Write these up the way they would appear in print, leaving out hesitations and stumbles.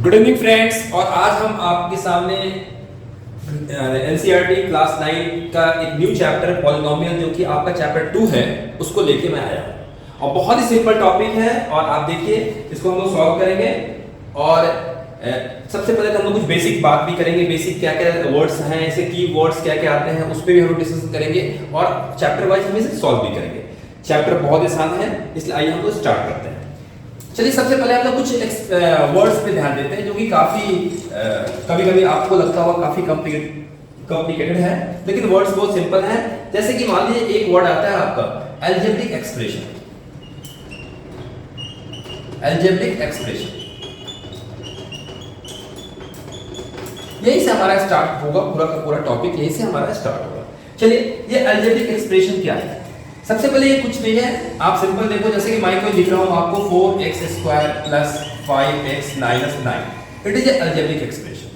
Good evening friends. और आज हम आपके सामने एनसीईआरटी क्लास 9 का एक न्यू चैप्टर पॉलिनोमियल जो कि आपका चैप्टर 2 है उसको लेके मैं आया हूँ। और बहुत ही सिंपल टॉपिक है और आप देखिए इसको हम लोग सॉल्व करेंगे। और सबसे पहले तो हम लोग कुछ बेसिक बात भी करेंगे, बेसिक क्या क्या वर्ड्स हैं, ऐसे की वर्ड्स क्या क्या आते हैं उस पर भी हम लोग डिस्कस करेंगे और चैप्टर वाइज हम इसे सॉल्व भी करेंगे। चैप्टर बहुत आसान है इसलिए आइए हम लोग स्टार्ट करते हैं। चलिए सबसे पहले हम लोग कुछ वर्ड्स पे ध्यान देते हैं जो कि काफी कभी-कभी आपको लगता होगा काफी कॉम्प्लिकेटेड है, लेकिन वर्ड्स बहुत सिंपल हैं। जैसे कि मान लीजिए एक वर्ड आता है आपका अलजेब्रिक एक्सप्रेशन। अलजेब्रिक एक्सप्रेशन यही से हमारा स्टार्ट होगा, पूरा का पूरा टॉपिक यही से हमारा स्टार्ट होगा। चलिए ये अलजेब्रिक एक्सप्रेशन क्या है? सबसे पहले ये कुछ नहीं है, आप सिंपल देखो जैसे कि मैं कोई लिख रहा हूं आपको 4x² + 5x - 9। It is a algebraic expression.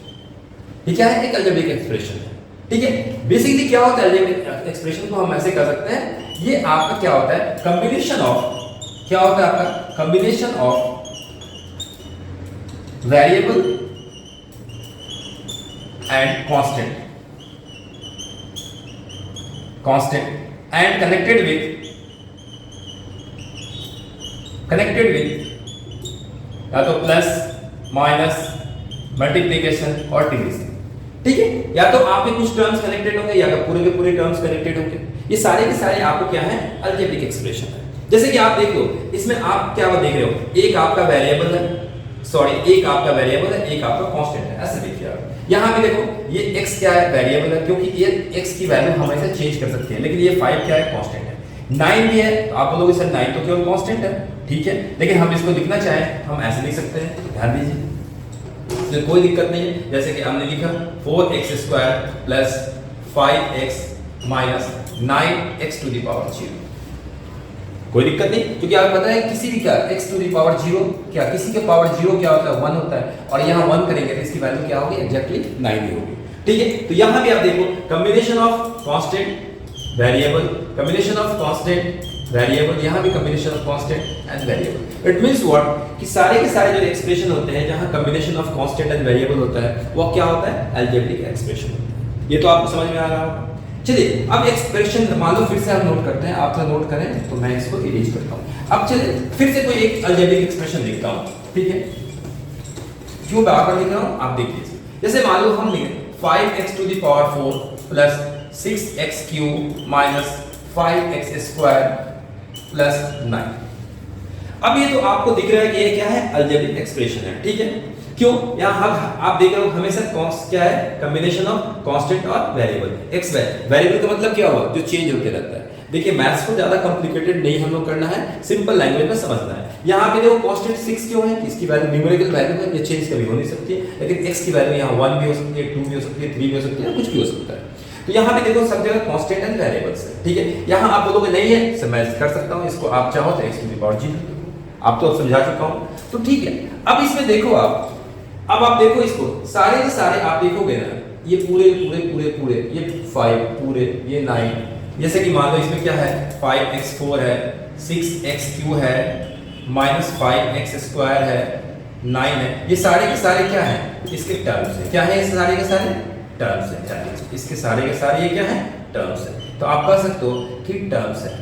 ये क्या है? एक अलजेब्रिक एक्सप्रेशन है। ठीक है, बेसिकली क्या होता है अलजेब्रिक एक्सप्रेशन को हम ऐसे कर सकते हैं, ये आपका क्या होता है कॉम्बिनेशन ऑफ, क्या होता है आपका combination of variable and constant and connected with या तो प्लस माइनस मल्टीप्लिकेशन और डिवीजन। ठीक है, या तो आपके कुछ टर्म्स कनेक्टेड होंगे या तो पूरे के पूरे टर्म्स कनेक्टेड होंगे। ये सारे के सारे आपको क्या है अलजेब्रिक एक्सप्रेशन है। जैसे कि आप देख लो इसमें आप क्या देख रहे हो, एक आपका वेरिएबल है, एक आपका वेरिएबल है, एक आपका कांस्टेंट है। ऐसे देखिए आप यहाँ पे देखो ये x क्या है वेरिएबल है, क्योंकि ये x की वैल्यू हमेशा चेंज कर सकते हैं, लेकिन ये 5 क्या है कांस्टेंट है। 9 भी है तो आप बोलोगे सर 9 तो केवल कांस्टेंट है, ठीक है, लेकिन हम इसको लिखना चाहें हम ऐसे लिख सकते हैं, ध्यान दीजिए इसमें कोई दिक्कत नहीं है। जैसे कि हमने लिखा 4x² + 5x - 9x⁴ कोई दिक्कत नहीं, क्योंकि आपको पता है किसी भी क्या x⁴ क्या किसी के पावर 0 क्या होता है 1 होता है, और यहाँ 1 करेंगे तो इसकी वैल्यू क्या होगी एग्जैक्टली 9 ही होगी। ठीक है, तो यहाँ भी आप देखो combination of constant variable, combination of constant variable, यहाँ भी combination of constant and variable. It means what कि सारे के सारे जो एक्सप्रेशन होते हैं जहाँ combination of constant and variable होता है वो क्या होता है अलजेब्रिक एक्सप्रेशन होता है। ये तो आपको समझ में आ रहा होगा। चलिए अब एक्सप्रेशन मान लो फिर से हम नोट करते हैं, आप तो नोट करें तो मैं इसको इरेज करता हूं। अब चलिए फिर से कोई एक अलजेब्रिक एक्सप्रेशन लिखता हूं, ठीक है, क्यों बार-बार लिख रहा हूं आप देख लीजिए। जैसे मान लो हम लिखें 5x⁴ + 6x³ - 5x² + 9। अब ये तो आपको दिख रहा है कि ये क्या है अलजेब्रिक एक्सप्रेशन है, ठीक है। क्यों? यहाँ आप देख रहे हो हमेशा क्या है कॉम्बिनेशन ऑफ कांस्टेंट और वेरिएबल। एक्स वेरिएबल का मतलब क्या हुआ जो चेंज होते रहता है। देखिए मैथ्स को ज्यादा कॉम्प्लिकेटेड नहीं हम लोग करना है, सिंपल लैंग्वेज में समझना है। यहाँ पे देखो कांस्टेंट 6 क्यों है, इसकी वैल्यू न्यूमेरिकल वैल्यू है, ये चेंज कभी हो नहीं सकती है, लेकिन x की वैल्यू यहाँ 1 भी हो सकती है, 2 भी हो सकती है, 3 भी हो सकती है, कुछ भी हो सकता है। तो यहाँ पे देखो सब जगह कांस्टेंट एंड वेरिएबल्स है, ठीक है। यहाँ आप बोलोगे नहीं है सर मैं कर सकता हूँ इसको, आप चाहो तो x⁴ आप तो समझा चुका हूँ, तो ठीक है। अब इसमें देखो अब आप देखो इसको सारे के सारे आप देखोगे ना, ये पूरे ये 5 पूरे, ये 9, जैसे कि मान लो इसमें क्या है 5x4 है, 6x³ है, -5x² है, 9 है, ये सारे के सारे क्या है इसके टर्म्स है। क्या है ये सारे के सारे टर्म्स है, इसके सारे के सारे ये क्या है टर्म्स है। तो आप कह सकते हो कि टर्म्स है,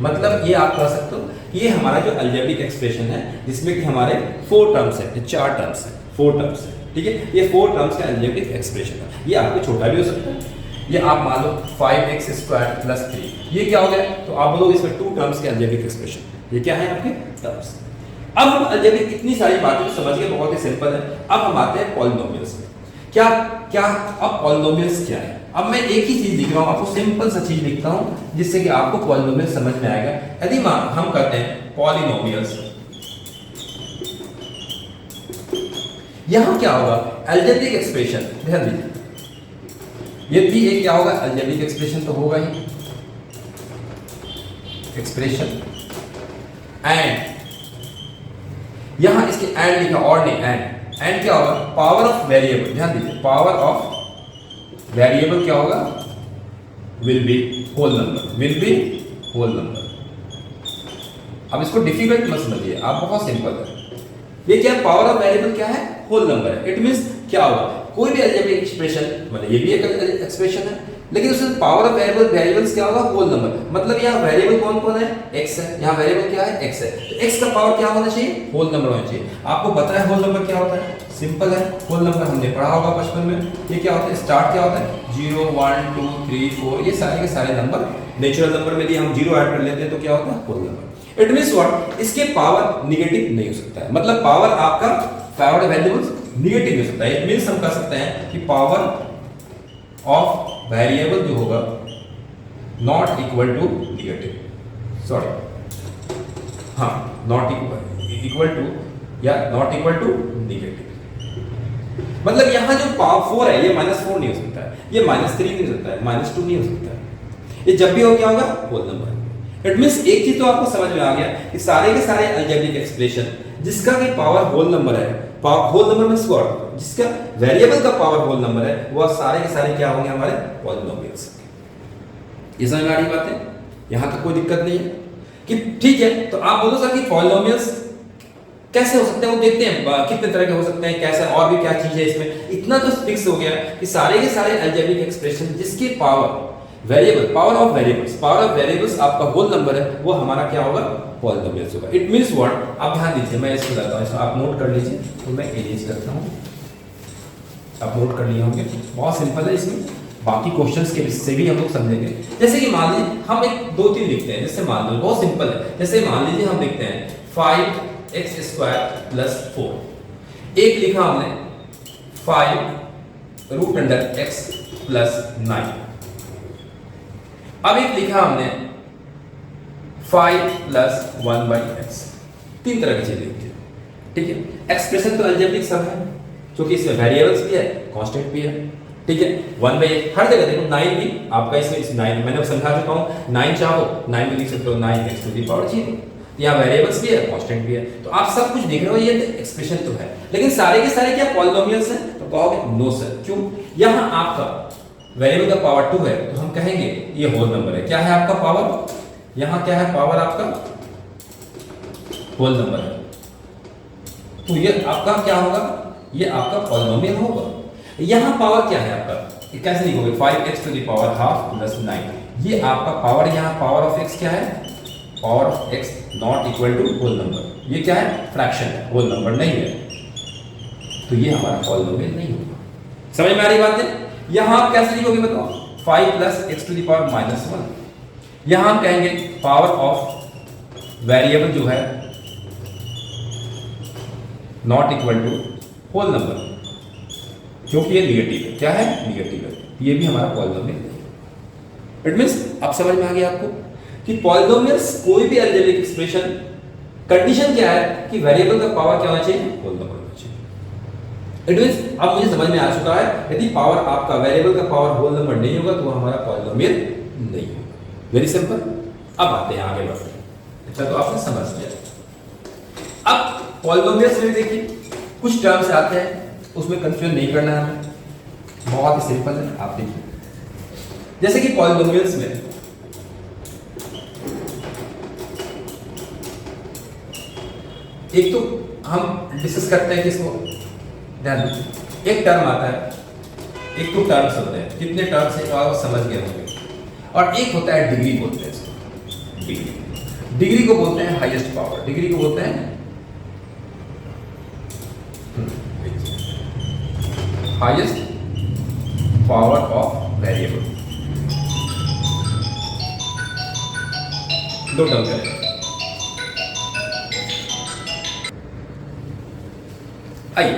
मतलब ये आप कह सकते हो ये हमारा जो अलजेब्रिक एक्सप्रेशन है जिसमें कि हमारे 4 टर्म्स है, 4 टर्म्स है, 4 टर्म्स है, ठीक है। ये 4 टर्म्स का अलजेब्रिक एक्सप्रेशन है। ये आपको छोटा भी हो सकता है, ये आप मान लो 5x² + 3, ये क्या हो गया, तो आप बोलोगे इसमें 2 टर्म्स के अलजेब्रिक एक्सप्रेशन। ये क्या है आपके टर्म्स। अब हम अलजेब्रिक इतनी सारी बातें तो समझ गए, बहुत ही सिंपल है। अब हम आते हैं पॉलिनोमियल्स में। क्या अब पॉलिनोमियल्स क्या है? अब मैं एक ही चीज लिख रहा हूं, आपको सिंपल सा चीज लिखता हूं जिससे कि आपको पॉलिनोमियल समझ में आएगा। यदि हम कहते हैं पॉलिनोमियल्स, यहां क्या होगा अलजेब्रिक एक्सप्रेशन, ध्यान दीजिए ये भी एक क्या होगा अलजेब्रिक एक्सप्रेशन तो होगा ही एक्सप्रेशन, एंड यहां इसके एंड लिखा और नहीं, एंड क्या होगा पावर ऑफ वेरिएबल। ध्यान दीजिए पावर ऑफ वेरिएबल क्या होगा विल बी होल नंबर। अब इसको डिफिकल्ट मत समझिए आप, बहुत सिंपल है। ये क्या पावर ऑफ वेरिएबल क्या है, होल नंबर है। इट मींस क्या होगा, कोई भी अलजेब्रिक एक्सप्रेशन, मतलब ये भी एक एक्सप्रेशन है, लेकिन उसमें पावर ऑफ वेरिएबल्स क्या होगा, होल नंबर। मतलब यहाँ वेरिएबल कौन कौन है, x है, यहाँ वेरिएबल क्या है, x है, तो x का पावर क्या होना चाहिए, होल नंबर होना चाहिए। आपको पता है होल नंबर क्या होता है, सिंपल है। होल नंबर हमने पढ़ा होगा बचपन में। ये क्या होता है, स्टार्ट क्या होता है 0 1 2 3 4, ये सारे के सारे नंबर नेचुरल नंबर में यदि हम 0 ऐड कर लेते हैं तो क्या होता है, whole number. It means what, इसके पावर नेगेटिव नहीं हो सकता है, मतलब पावर आपका पावर वेरिएबल्स नेगेटिव हो सकता है। इट मींस हम कह सकते हैं कि पावर ऑफ वेरिएबल जो होगा not equal to negative, sorry हाँ, नॉट इक्वल टू या नॉट इक्वल टू नेगेटिव। मतलब यहाँ जो पावर 4 है ये -4 नहीं हो सकता है, ये -3 नहीं हो सकता है, -2 नहीं हो सकता है। ये जब भी हो क्या होगा, होल नंबर। इट मींस एक चीज तो आपको समझ में आ गया कि सारे के सारे अलजेब्रिक एक्सप्रेशन जिसका की पावर होल नंबर है, होल नंबर मींस व्हाट, जिसका वेरिएबल का पावर होल नंबर है, वह सारे के सारे क्या होंगे, हमारे पॉलिनोमियल्स। ये समझ में आ रही बात है, यहां तक कोई दिक्कत नहीं है कि ठीक है। तो आप बोलो सर कि पॉलिनोमियल्स कैसे हो सकते हैं, वो देखते हैं कितने तरह के हो सकते हैं, कैसे और भी क्या चीज है इसमें। इतना तो फिक्स हो गया कि सारे के सारे अलजेब्रिक एक्सप्रेशन जिसके power variable, power of variables आपका होल नंबर है, वो हमारा क्या होगा, पॉलिनोमियल्स होगा। इट मींस व्हाट, आप ध्यान दीजिए, मैं इसको करता हूं, इसको आप नोट कर लीजिए, तो मैं इरेज करता हूं, आप नोट कर लिए होंगे। बहुत सिंपल है, इसमें बाकी क्वेश्चंस के से भी हम लोग समझेंगे। जैसे कि मान लीजिए हम एक 2 3 लिखते हैं, जैसे मान लो बहुत सिंपल है, जैसे मान लीजिए हम लिखते हैं 5x² + 4। एक लिखा हमने 5√x + 9। अब एक लिखा हमने 5 + 1/x। 3 तरह की चीजें लिखी है, ठीक है। एक्सप्रेशन तो अलजेब्रिक सब है, क्योंकि इसमें वेरिएबल्स भी है, कांस्टेंट भी है, ठीक है। 1/x हर जगह देखो, 9 भी आपका इसमें, इस 9 मैंने समझा चुका हूं, 9 चाहो 9 में लिख सकते हो, 9x⁴। यहाँ वेरिएबल्स भी है, कांस्टेंट भी है, तो आप सब कुछ देख रहे हो, ये एक्सप्रेशन तो है। लेकिन सारे के सारे क्या पॉलिनोमियल्स हैं, तो कहोगे नो सर, क्यों। यहाँ आपका वेरिएबल का पावर 2 है, तो हम कहेंगे ये होल नंबर है। क्या है आपका पावर, यहाँ क्या है पावर, आपका होल नंबर है, तो ये आपका क्या होगा, ये आपका पॉलिनोमियल होगा। यहाँ पावर क्या है आपका, ये कैसे लिखोगे, 5x⁻½ + 9। ये आपका पावर, यहाँ पावर ऑफ x क्या है, power of x not equal to whole number. ये क्या है, फ्रैक्शन है, होल नंबर नहीं है, तो ये हमारा पॉलिनोमियल नहीं होगा। समझ में आ रही बात है। यहां आप कैसे लिखोगे बताओ, 5 + x⁻⁻1। यहां हम कहेंगे पावर ऑफ वेरिएबल जो है not equal to whole number, क्योंकि ये निगेटिव है। क्या है, निगेटिव है, ये भी हमारा पॉलिनोमियल नहीं है। इट मींस अब समझ में आ गया आपको कि पॉलिनोमियल्स कोई भी अलजेब्रिक एक्सप्रेशन, कंडीशन क्या है कि वेरिएबल का पावर क्या होना चाहिए, होल नंबर होना चाहिए। इट मींस अब मुझे समझ में आ चुका है, यदि पावर आपका वेरिएबल का पावर होल नंबर नहीं होगा तो वो हमारा पॉलिनोमियल नहीं होगा। Very simple. अब आते हैं आगे बढ़ते हैं। अच्छा, तो आपने समझ लिया। अब पॉलिनोमियल्स में देखिए कुछ टर्म्स आते हैं, उसमें कंफ्यूजन नहीं करना है हमें, बहुत ही सिंपल है। आप देखिए जैसे कि पॉलिनोमियल्स में एक तो हम डिस्कस करते हैं कि इसको ध्यान दीजिए, एक टर्म आता है, एक तो टर्म्स होते हैं, कितने टर्म्स हैं आप समझ गए होंगे, और एक होता है डिग्री बोलते हैं इसको। डिग्री को बोलते हैं हाईएस्ट पावर, डिग्री को बोलते हैं हाईएस्ट पावर ऑफ वेरिएबल। दो टर्म करें, आइए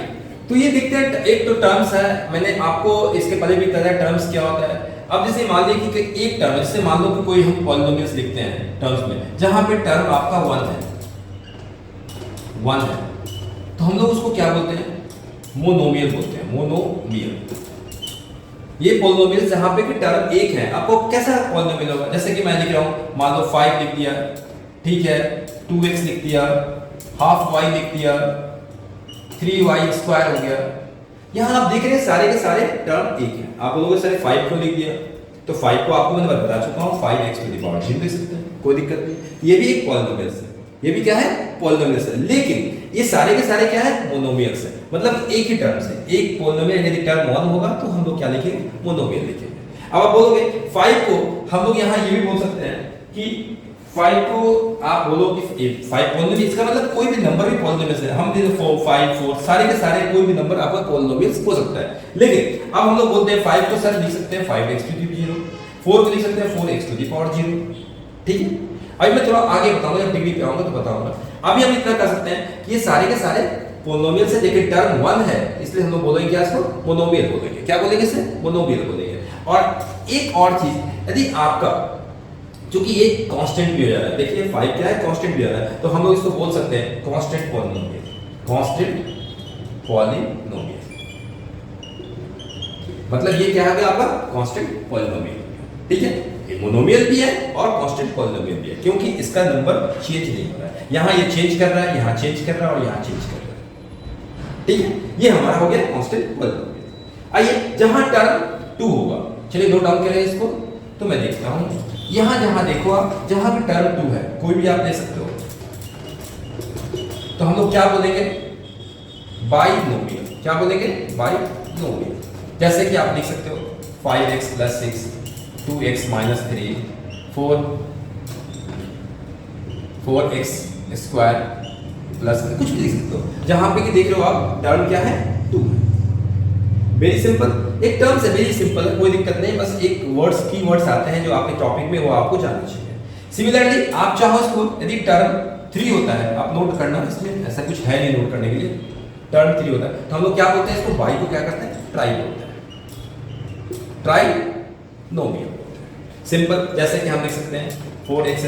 तो ये देखते हैं। एक तो टर्म्स है, मैंने आपको इसके पहले भी बताया टर्म्स क्या होता है। अब जैसे मान लीजिए कि एक टर्म, जैसे मान लो कि कोई हम पॉलिनोमियल्स लिखते हैं टर्म्स में, जहां पे टर्म आपका 1 है, तो हम लोग उसको क्या बोलते हैं, मोनोमियल बोलते हैं, मोनोमियल। ये पॉलिनोमियल जहां पे कि टर्म एक है, आपको कैसा पॉलिनोमियल होगा, जैसे कि मैं लिख रहा हूं, मान लो 5 लिख दिया, ठीक है, 2x लिख दिया, हाफ y लिख दिया, 3y² हो गया। यहां आप देख रहे हैं सारे के सारे टर्म एक है। आप लोगों ने सारे 5 को लिख दिया, तो 5 को आपको मैंने बता चुका हूं, 5x⁻³ लिख सकते हैं, कोई दिक्कत नहीं। ये भी एक पॉलिनोमियल है, ये भी क्या है, पॉलिनोमियल है। लेकिन ये सारे के सारे क्या है, मोनोमियल्स है, मतलब एक ही टर्म से एक पॉलिनोमियल यदि टर्म 1 होगा तो हम लोग क्या लिखेंगे, मोनोमियल लिखेंगे। अब आप बोलोगे 5 को हम लोग यहाँ ये भी बोल सकते हैं कि 5 को आप बोलो कि 5 पॉलिनोमियल, इसका मतलब कोई भी नंबर भी पॉलिनोमियल है, हम दे 4 5 4 सारे के सारे कोई भी नंबर आपका पॉलिनोमियल हो सकता है। लेकिन अब हम लोग बोलते हैं 5 को सर लिख सकते हैं 5x टू द 0, 4 को लिख सकते हैं 4x टू द पावर 0, ठीक है। अभी मैं थोड़ा आगे बताऊंगा, जब डिग्री पे आऊंगा तो बताऊंगा। अभी हम इतना कर सकते हैं कि ये सारे के सारे पॉलिनोमियल से, लेकिन टर्म 1 है इसलिए हम लोग बोलेंगे क्या, इसको मोनोमियल बोलेंगे। क्या बोलेंगे इसे, मोनोमियल बोलेंगे। और एक और चीज, यदि आपका क्योंकि ये कांस्टेंट भी हो जा रहा है, देखिए 5 क्या है, कांस्टेंट भी हो रहा है, तो हम लोग इसको बोल सकते हैं कांस्टेंट पॉलिनोमियल, कांस्टेंट पॉलिनोमियल। मतलब ये क्या है आपका कांस्टेंट पॉलिनोमियल, ठीक है। ये मोनोमियल भी है और कांस्टेंट पॉलिनोमियल भी है, क्योंकि इसका नंबर चेंज नहीं हो रहा है, यहां ये चेंज कर रहा है, यहां चेंज कर रहा है और यहां चेंज कर रहा है, ठीक है। ये हमारा हो गया कांस्टेंट पॉलिनोमियल। आइए जहां टर्म 2 होगा, चलिए दो टर्म करें इसको, तो मैं देखता हूं यहां जहां देखो आप, जहां भी टर्म 2 है कोई भी आप ले सकते हो, तो हम लोग क्या बोलेंगे, बाइनोमियल। क्या बोलेंगे, बाइनोमियल। जैसे कि आप लिख सकते हो 5x + 6 2x - 3 4x² प्लस कुछ भी लिख सकते हो, जहां पे कि देख रहे हो आप टर्म क्या है, 2 है। वेरी सिंपल, एक टर्म से वेरी सिंपल है, कोई दिक्कत नहीं, बस एक वर्ड्स की वर्ड्स आते हैं जो आपके टॉपिक में, वो आपको जानना चाहिए। सिमिलरली आप चाहो इसको, यदि टर्म 3 होता है, आप नोट करना, इसमें ऐसा कुछ है नहीं नोट करने के लिए, टर्म 3 होता है तो हम लोग क्या बोलते हैं इसको, बाई को क्या करते हैं, ट्राई बोलते हैं, ट्राइनोमियल बोलते हैं। सिंपल, जैसे कि हम लिख सकते हैं 4x²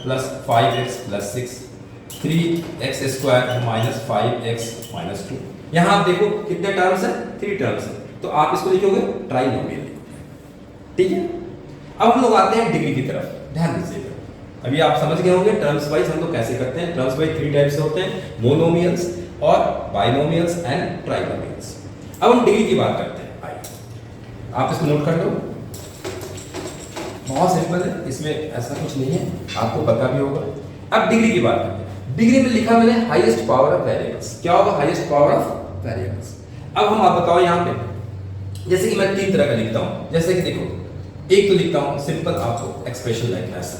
+ 5x + 6 3x² - 5x - 2। यहां आप देखो कितने टर्म्स हैं, 3 टर्म्स हैं, तो आप इसको लिखोगे ट्राइनोमियल, ठीक है। अब हम लोग आते हैं डिग्री की तरफ, ध्यान दीजिएगा। अभी आप समझ गए होंगे टर्म्स वाइज हम लोग कैसे करते हैं। टर्म्स वाइज 3 टाइप्स से होते हैं, मोनोमियल्स और बाइनोमियल्स एंड ट्राइनोमियल्स। अब हम डिग्री की बात करते हैं, आइए आप इसको नोट कर लो, बहुत सिंपल है, इसमें ऐसा कुछ नहीं है, आपको पता भी होगा। अब डिग्री की बात करते हैं। डिग्री में लिखा मैंने हाईएस्ट पावर ऑफ वेरिएबल्स। क्या होगा, हाईएस्ट पावर ऑफ वेरिएबल्स। अब हम आप बताओ यहाँ पे, जैसे कि मैं 3 तरह का लिखता हूं, जैसे कि देखो, एक तो लिखता हूं सिंपल, आपको एक्सप्रेशन लाइक ऐसा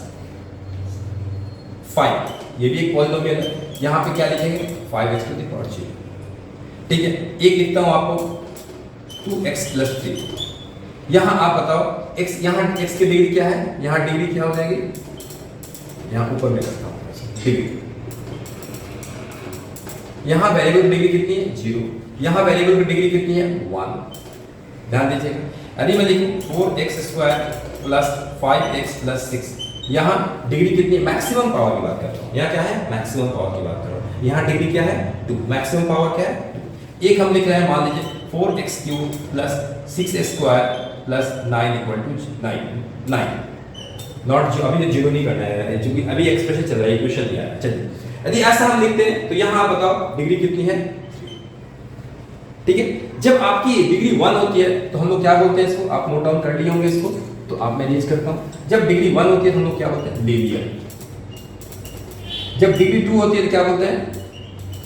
5, ये भी एक पॉलिनोमियल है, यहां पे क्या लिखेंगे 5x टू द पावर 0, ठीक है। एक लिखता हूं आपको 2x + 3, यहां आप बताओ x, यहां x की डिग्री क्या है, यहां डिग्री क्या हो जाएगी, यहां ऊपर में करता हूं डिग्री, यहां वेरिएबल की डिग्री कितनी है, 0, यहां वेरिएबल की डिग्री कितनी है, 1। ध्यान दीजिएगा, यदि मैं लिखूं 4x² + 5x + 6, यहां डिग्री कितनी है, मैक्सिमम पावर की बात कर रहा हूं, यहां क्या है, मैक्सिमम पावर की बात कर रहा हूं, यहां डिग्री क्या है, 2, मैक्सिमम पावर क्या है, 2। एक हम लिख रहे हैं, मान लीजिए 4x³ + 6x² + 9 = 9 नॉट, अभी 0 नहीं करना है, क्योंकि अभी एक्सप्रेशन चल रहा है, इक्वेशन दिया है। चलिए यदि ऐसा हम लिखते हैं तो यहां आप बताओ डिग्री कितनी है, ठीक है। जब आपकी डिग्री 1 होती है तो हम लोग क्या बोलते हैं इसको, आप नोट डाउन कर लिए होंगे इसको, तो आप मैं यूज करता हूं। जब डिग्री 1 होती है तो हम लोग क्या बोलते हैं, लीनियर। जब डिग्री 2 होती है तो क्या बोलते हैं,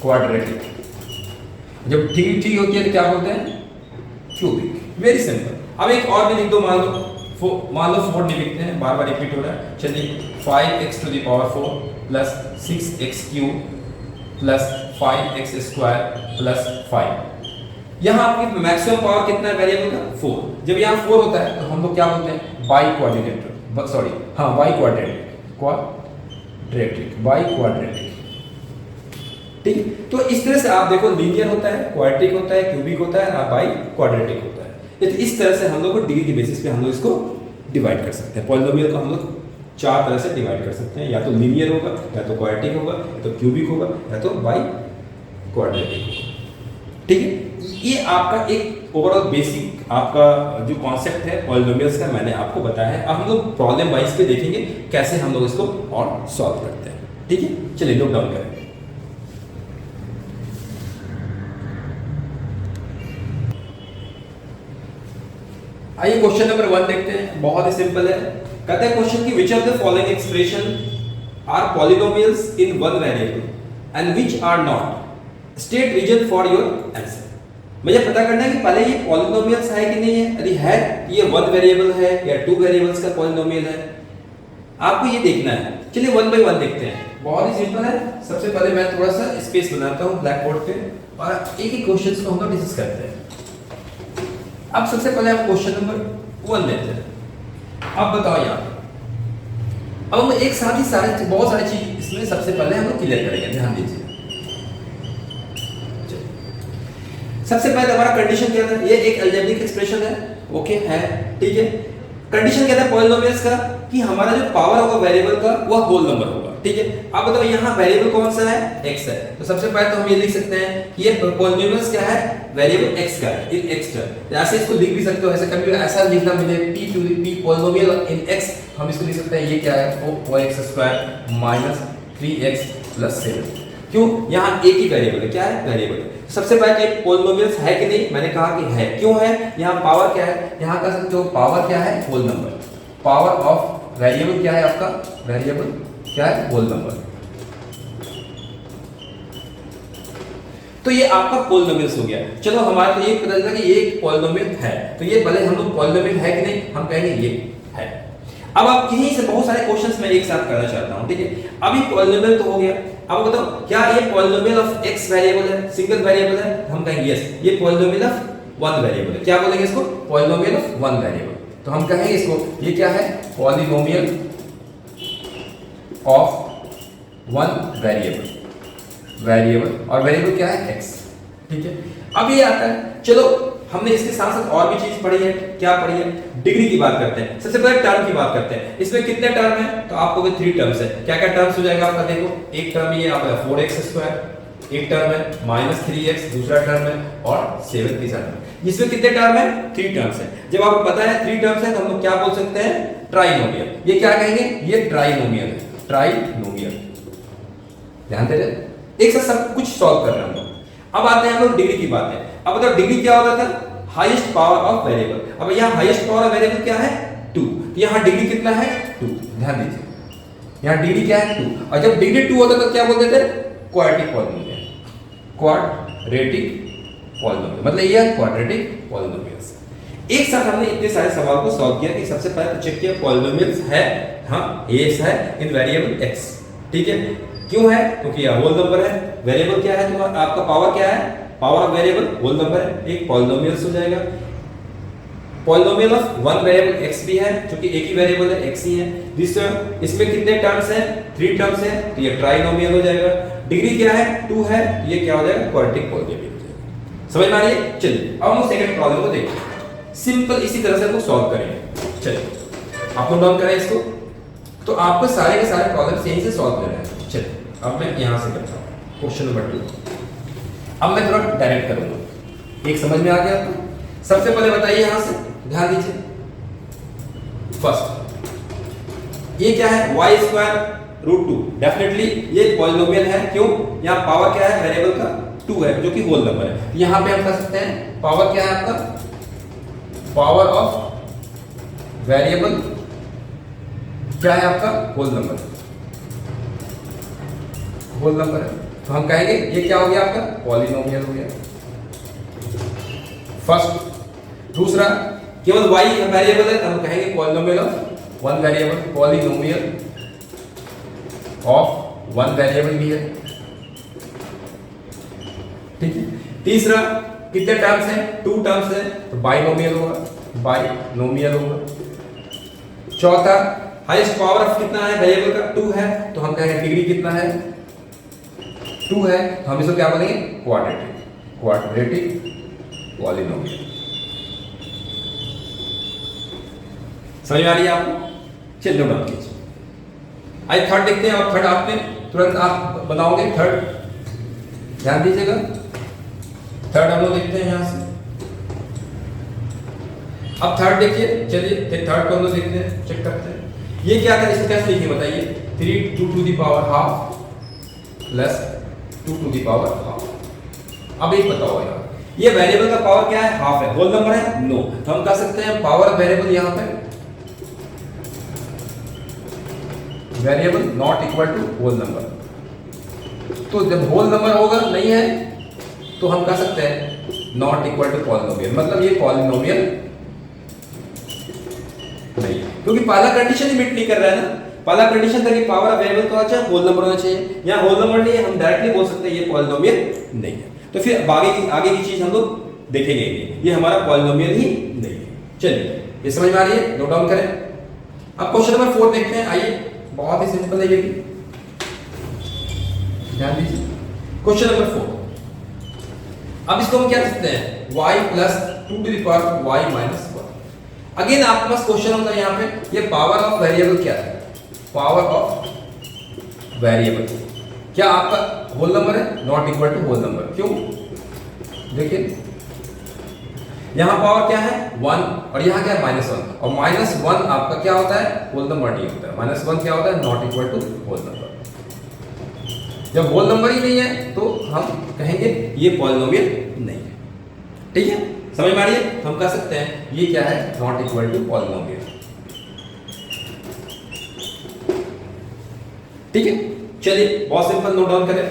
क्वाड्रेटिक। जब डिग्री 3 होती है तो क्या बोलते हैं, क्यूबिक। Very simple. अब एक और भी लिख दो, मान लो 4 नहीं लिखते हैं, बार बार रिपीट हो रहा है। चलिए 5x to the power 4 + 6x³ + 5x² + 5। यहां आपकी मैक्सिमम पावर कितना है वेरिएबल का, 4। जब यहां 4 होता है तो हम लोग क्या बोलते हैं, बाई क्वाड्रेटिक, सॉरी हाँ बाई क्वाड्रेटिक, बाई क्वाड्रेटिक, ठीक है। तो इस तरह से आप देखो, लीनियर होता है, क्वाड्रेटिक होता है, क्यूबिक होता है और बाई क्वाड्रेटिक होता है। तो इस तरह से हम लोग को डिग्री के बेसिस पे हम लोग इसको डिवाइड कर सकते हैं। पॉलिनोमियल को हम लोग 4 तरह से डिवाइड कर सकते हैं, या तो लीनियर होगा, या तो क्वाड्रेटिक होगा, या तो क्यूबिक होगा, या तो बाई क्वाड्रेटिक होगा, ठीक है। ये आपका एक ओवरऑल बेसिक आपका जो कॉन्सेप्ट है पॉलिनोमियल्स का मैंने आपको बताया है। अब हम लोग प्रॉब्लम वाइज पे देखेंगे कैसे हम लोग इसको और सॉल्व करते हैं, ठीक है। चलिए नोट डाउन करें। आइए क्वेश्चन नंबर 1 देखते हैं, बहुत ही सिंपल है। कहते हैं क्वेश्चन की which of the following expression are polynomials in one variable. And which are not state reason for your answer. मुझे पता करना है कि पहले ये पॉलिनोमियल्स है कि नहीं है, यदि है ये वन वेरिएबल है या टू वेरिएबल्स का पॉलिनोमियल है, आपको ये देखना है। चलिए वन बाय वन देखते हैं, बहुत ही सिंपल है। सबसे पहले मैं थोड़ा सा स्पेस बनाता हूं ब्लैक बोर्ड पे और एक एक क्वेश्चंस को हम लोग डिस्कस करते हैं। अब सबसे पहले हम क्वेश्चन नंबर 1 लेते हैं। अब बताओ यहाँ अब हम एक साथ ही बहुत सारी चीज इसमें सबसे पहले हम लोग क्लियर करेंगे, ध्यान दीजिए। सबसे पहले हमारा कंडीशन क्या था, ये एक अलजेब्रिक एक्सप्रेशन है, ओके है, ठीक है। कंडीशन क्या था पॉलिनोमियल्स का कि हमारा जो पावर होगा वेरिएबल का वह होल नंबर होगा, ठीक है। अब बताओ यहाँ वेरिएबल कौन सा है, x है। तो सबसे पहले तो हम ये लिख सकते हैं कि ये पॉलिनोमियल्स क्या है, वेरिएबल x का है, इन x टर्म। ऐसे इसको लिख भी सकते हो, ऐसे कभी ऐसा लिखना मिले p to the p polynomial in x, हम इसको लिख सकते हैं ये क्या है 4x² माइनस 3x प्लस 7। क्यों, यहाँ एक ही वेरिएबल है, क्या है वेरिएबल है। सबसे पहले ये पॉलिनोमियल्स है कि नहीं, मैंने कहा कि है। क्यों है, यहाँ पावर क्या है, यहाँ कह सकते हो पावर क्या है whole number, power of variable क्या है आपका, वेरिएबल क्या है होल नंबर। तो ये आपका पॉलिनोमियल्स हो गया। चलो हमारा तो ये पता चला कि ये एक पॉलिनोमियल है, तो ये भले हम लोग पॉलिनोमियल है कि नहीं हम कहेंगे ये है। अब आप यहीं से बहुत सारे क्वेश्चंस मैं एक साथ करना चाहता हूं, ठीक है। अभी पॉलिनोमियल तो हो गया, अब बताओ क्या ये पॉलिनोमियल ऑफ x वेरिएबल है, सिंगल वेरिएबल है, हम कहेंगे यस ये पॉलिनोमियल ऑफ वन वेरिएबल है। क्या बोलेंगे इसको, पॉलिनोमियल ऑफ वन वेरिएबल। तो हम कहेंगे इसको ये क्या है, पॉलिनोमियल ऑफ वन वेरिएबल और वेरिएबल क्या है x, ठीक है। अब ये आता है, चलो हमने इसके साथ साथ और भी चीज पढ़ी है, क्या पढ़ी है, डिग्री की बात करते हैं। सबसे पहले टर्म की बात करते हैं, इसमें कितने टर्म है, तो आपको 3 टर्म्स है। क्या क्या टर्म्स हो जाएगा आपका, देखो एक टर्म ये आपका 4x², एक टर्म है -3x, दूसरा टर्म है और 7 तीसरा टर्म। इसमें कितने टर्म है, 3 टर्म्स है। जब आपको पता है 3 टर्म्स है तो हम लोग क्या बोल सकते हैं, ट्राइनोमियल। ये क्या कहेंगे, ये ट्राइनोमियल है, ट्राइनोमियल। ध्यान दे रहे, एक साथ सब कुछ सॉल्व कर रहे हैं हम लोग। अब आते हैं हम लोग डिग्री की बात है। अब बताओ डिग्री क्या होता था, हाईएस्ट पावर ऑफ वेरिएबल। अब यहाँ हाईएस्ट पावर ऑफ वेरिएबल क्या है 2, तो यहाँ डिग्री कितना है 2, ध्यान दीजिए यहाँ डिग्री क्या है 2। और जब डिग्री 2 होता तो क्या बोलते थे, क्वाड्रेटिक पॉलिनोमियल, क्वाड्रेटिक पॉलिनोमियल, मतलब ये है क्वाड्रेटिक पॉलिनोमियल्स। एक साथ हमने इतने सारे सवाल को सॉल्व किया कि सबसे पहले तो चेक किया पॉलिनोमियल्स है, हाँ ये है इन वेरिएबल x, ठीक है। क्यों है, क्योंकि यह होल नंबर है। वेरिएबल क्या है, तो आपका पावर क्या है, power of variable whole number है, एक पॉलिनोमियल्स हो जाएगा। Polynomial of one variable x भी है, क्योंकि एक ही वेरिएबल है x ही है। दूसरा इसमें कितने टर्म्स हैं, 3 टर्म्स हैं, तो ये ट्राइनोमियल हो जाएगा। डिग्री क्या है 2 है, तो ये क्या हो जाएगा, क्वाड्रेटिक पॉलिनोमियल हो जाएगा। समझ में आ रही है। चलिए अब हम सेकंड प्रॉब्लम को देखते हैं, सिंपल इसी तरह से हम सॉल्व करेंगे। चलिए आप लोग डाउन करें इसको, तो आपको सारे के सारे प्रॉब्लम्स यहीं से सॉल्व करने हैं। चलिए अब मैं यहां से करता हूं क्वेश्चन नंबर 2। अब मैं थोड़ा डायरेक्ट करूंगा, एक समझ में आ गया आपको। सबसे पहले बताइए यहां से, ध्यान दीजिए। फर्स्ट ये क्या है, y²√2, डेफिनेटली ये पॉलिनोमियल है। क्यों, यहां पावर क्या है वेरिएबल का 2 है, जो कि होल नंबर है। यहां पे हम कह सकते हैं पावर क्या है आपका, पावर ऑफ वेरिएबल क्या है आपका, होल नंबर, होल नंबर है। तो हम कहेंगे ये क्या हो गया आपका, पॉलिनोमियल हो गया फर्स्ट। दूसरा केवल y वेरिएबल है, तो हम कहेंगे polynomial of one variable, polynomial of one variable भी है, ठीक है। तीसरा कितने टर्म्स हैं, 2 टर्म्स हैं, तो बाइनोमियल होगा, बाइनोमियल होगा। चौथा हाईएस्ट पावर ऑफ कितना है वेरिएबल का 2 है, तो हम कहेंगे डिग्री कितना है 2 है, तो हम इसको क्या बोलेंगे, क्वाड्रेटिक, क्वाड्रेटिक पॉलिनोमियल। समझ में आ रही है आपको। चलिए नोट डाउन कीजिए। आइए थर्ड देखते हैं। और थर्ड आपने तुरंत आप बनाओगे थर्ड, ध्यान दीजिएगा। थर्ड हम लोग देखते हैं यहां से। अब थर्ड देखिए, चलिए थर्ड को हम लोग देखते हैं, चेक करते हैं। ये क्या था, इसको कैसे लिखेंगे बताइए, 3 2 to the power half plus 2 to the power half। अब एक बताओ यार, ये वेरिएबल का पावर क्या है, हाफ है, होल नंबर है नो, तो हम कह सकते हैं पावर ऑफ वेरिएबल यहां पे variable not equal to whole number, तो जब होल नंबर होगा नहीं है तो हम कह सकते हैं नॉट इक्वल टू पॉलिनोमियल, मतलब ये पॉलिनोमियल नहीं, क्योंकि पहला कंडीशन ही मीट नहीं कर रहा है ना। पहला कंडीशन था कि पावर ऑफ वेरिएबल तो अच्छा होल नंबर होना चाहिए, यहाँ होल नंबर नहीं है, हम डायरेक्टली बोल सकते हैं ये पॉलिनोमियल नहीं है। तो फिर आगे की चीज हम लोग देखेंगे, ये हमारा पॉलिनोमियल ही नहीं है। चलिए ये समझ में आ रही है, नोट डाउन करें। अब क्वेश्चन नंबर 4 देखते हैं, आइए, बहुत ही सिंपल है ये भी, ध्यान दीजिए। क्वेश्चन नंबर 4, अब इसको हम क्या लिखते हैं, y plus 2 to the power y minus 1। Again आपके पास क्वेश्चन होता है यहाँ पे, ये पावर ऑफ वेरिएबल क्या है, पावर ऑफ वेरिएबल क्या आपका होल नंबर है, not equal to whole number. क्यों, देखिए यहाँ पावर क्या है 1 और यहाँ क्या है -1, और -1 आपका क्या होता है, होल नंबर नहीं होता है। -1 क्या होता है, not equal to whole number. जब होल नंबर ही नहीं है तो हम कहेंगे ये पॉलिनोमियल नहीं है। ठीक है, समझ में आ रही है, हम कह सकते हैं ये क्या है, नॉट इक्वल टू पॉलिनोमियल। ठीक है, चलिए बहुत सिंपल, नोट डाउन करें।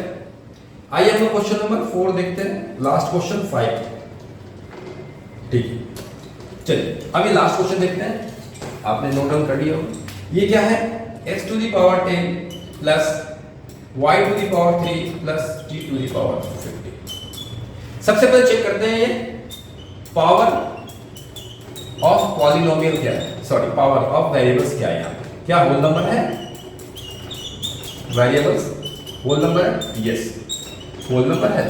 आइए हम लोग क्वेश्चन नंबर 4 देखते हैं, लास्ट क्वेश्चन 5। ठीक है, चलिए अब ये लास्ट क्वेश्चन देखते हैं, आपने नोट डाउन कर लिया हो। ये क्या है, x to the power 10 plus y to the power 3 plus t to the power 50। सबसे पहले चेक करते हैं ये पावर ऑफ पॉलिनोमियल क्या है, सॉरी पावर ऑफ वेरिएबल्स क्या है, यहाँ पे क्या होल नंबर है, वेरिएबल्स होल नंबर है, यस होल नंबर है।